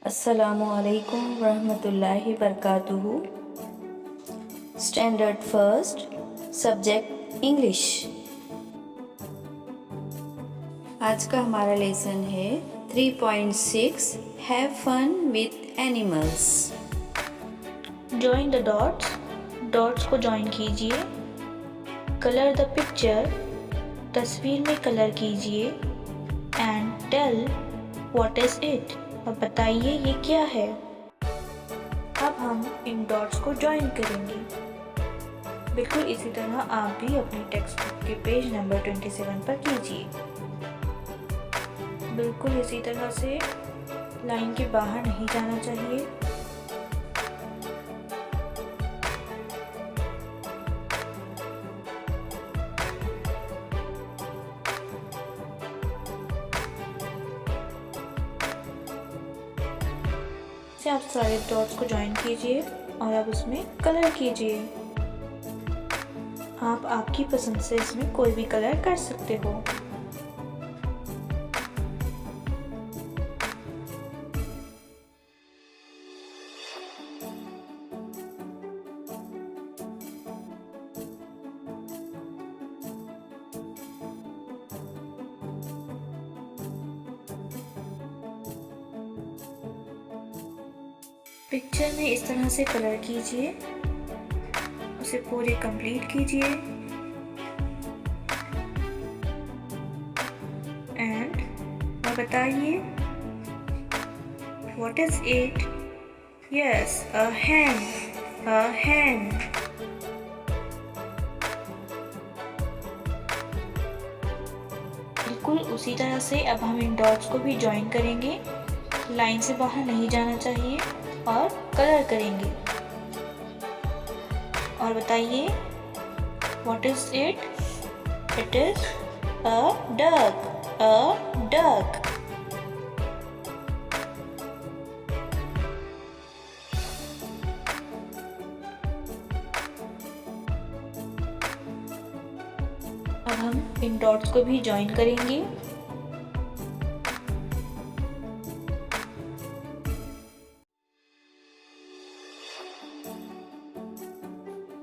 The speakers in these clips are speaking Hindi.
अस्सलामु अलैकुम वरहमतुल्लाहि वबरकातुहू। Standard first, subject English. आज का हमारा लेसन है 3.6 have fun with animals. Join the dots, dots को जॉइन कीजिए। कलर द पिक्चर, तस्वीर में कलर कीजिए। And tell what is it, और बताइए ये क्या है। अब हम इन डॉट्स को जॉइन करेंगे। बिल्कुल इसी तरह आप भी अपने टेक्स्ट बुक के पेज नंबर 27 पर कीजिए। बिल्कुल इसी तरह से लाइन के बाहर नहीं जाना चाहिए। से आप सारे डॉट्स को ज्वाइन कीजिए और अब उसमें कलर कीजिए। आप आपकी पसंद से इसमें कोई भी कलर कर सकते हो। पिक्चर में इस तरह से कलर कीजिए, उसे पूरे कंप्लीट कीजिए। एंड और बताइए व्हाट इज इट। यस, अ हैन, अ हैन। बिल्कुल उसी तरह से अब हम इन डॉट्स को भी ज्वाइन करेंगे। लाइन से बाहर नहीं जाना चाहिए और कलर करेंगे। और बताइए what is it. It is a duck, a duck. अब हम इन डॉट्स को भी ज्वाइन करेंगे।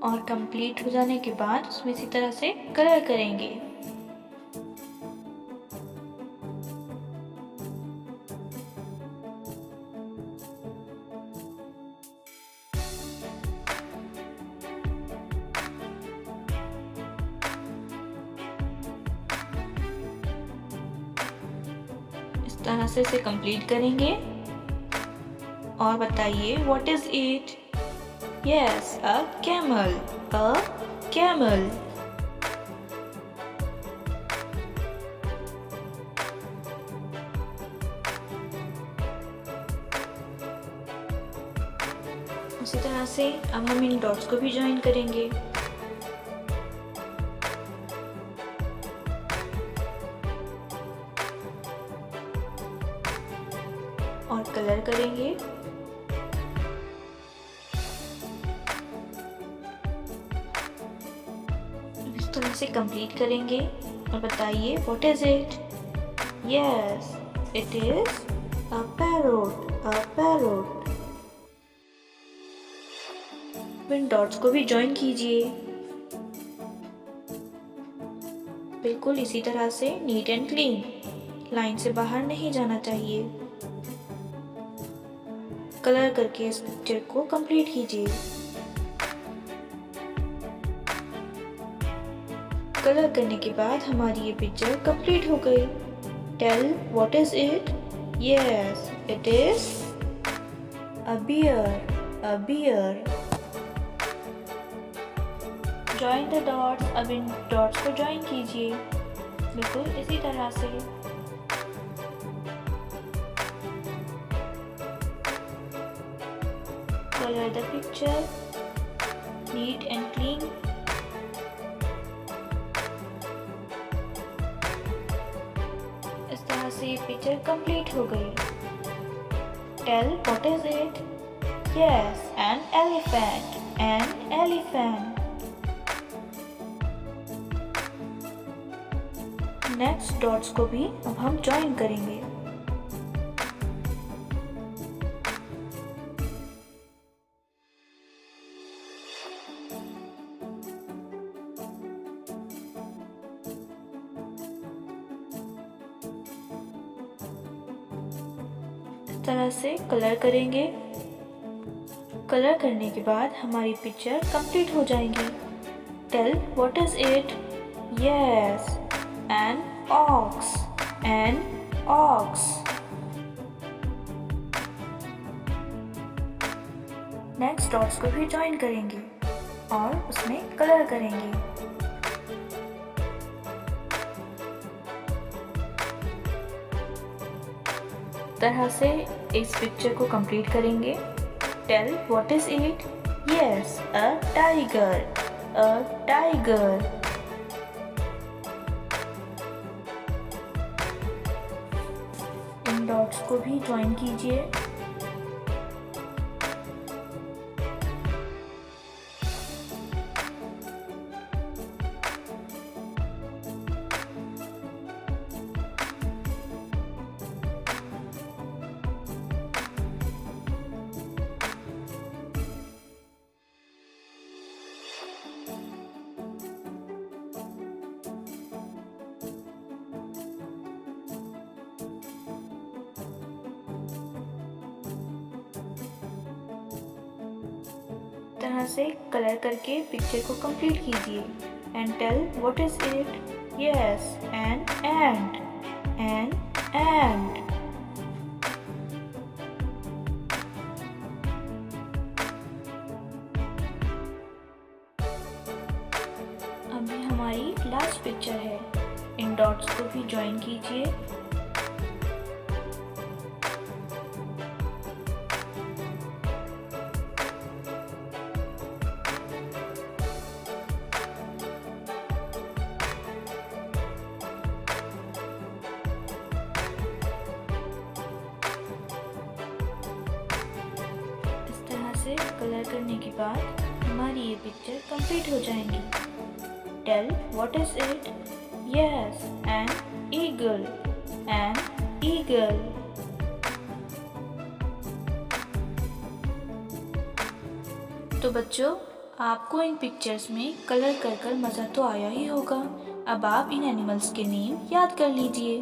और कंप्लीट हो जाने के बाद उसमें इसी तरह से कलर करेंगे। इस तरह से इसे कंप्लीट करेंगे और बताइए what is it. Yes, a camel, a camel. उसी तरह से अब हम इन डॉट्स को भी ज्वाइन करेंगे। और कलर करेंगे। इस तरह से कंप्लीट करेंगे और बताइए what is it. Yes, it is a parrot, a parrot. In dots को भी ज्वाइन कीजिए। बिल्कुल इसी तरह से नीट एंड क्लीन, लाइन से बाहर नहीं जाना चाहिए। कलर करके इस पिक्चर को कंप्लीट कीजिए। कलर करने के बाद हमारी ये पिक्चर कंप्लीट हो गई। Tell what is it. Yes, it is a bear, a bear. Join the dots, अब इन डॉट्स को ज्वाइन कीजिए बिल्कुल इसी तरह से। Colour the picture neat and clean. इस तरह से ये पिक्चर कंप्लीट हो गई। Tell what is it. Yes, an elephant, an elephant. Next dots को भी अब हम ज्वाइन करेंगे। तरह से कलर करेंगे। कलर करने के बाद हमारी पिक्चर कंप्लीट हो जाएगी। Tell what is it? Yes, an ox, an ox. Next dots को भी ज्वाइन करेंगे और उसमें कलर करेंगे। तरह से इस पिक्चर को कंप्लीट करेंगे। Tell what is it? Yes, a tiger, a tiger. इन डॉट्स को भी ज्वाइन कीजिए। तरह से कलर करके पिक्चर को कंप्लीट कीजिए। And tell what is it? Yes, an ant, an ant. अभी हमारी लास्ट पिक्चर है। इन डॉट्स को भी ज्वाइन कीजिए। से कलर करने के बाद हमारी ये पिक्चर कंप्लीट हो जाएंगी। Tell what is it? Yes, an eagle, an eagle. तो बच्चों, आपको इन पिक्चर्स में कलर कर मज़ा तो आया ही होगा। अब आप इन एनिमल्स के नेम याद कर लीजिए।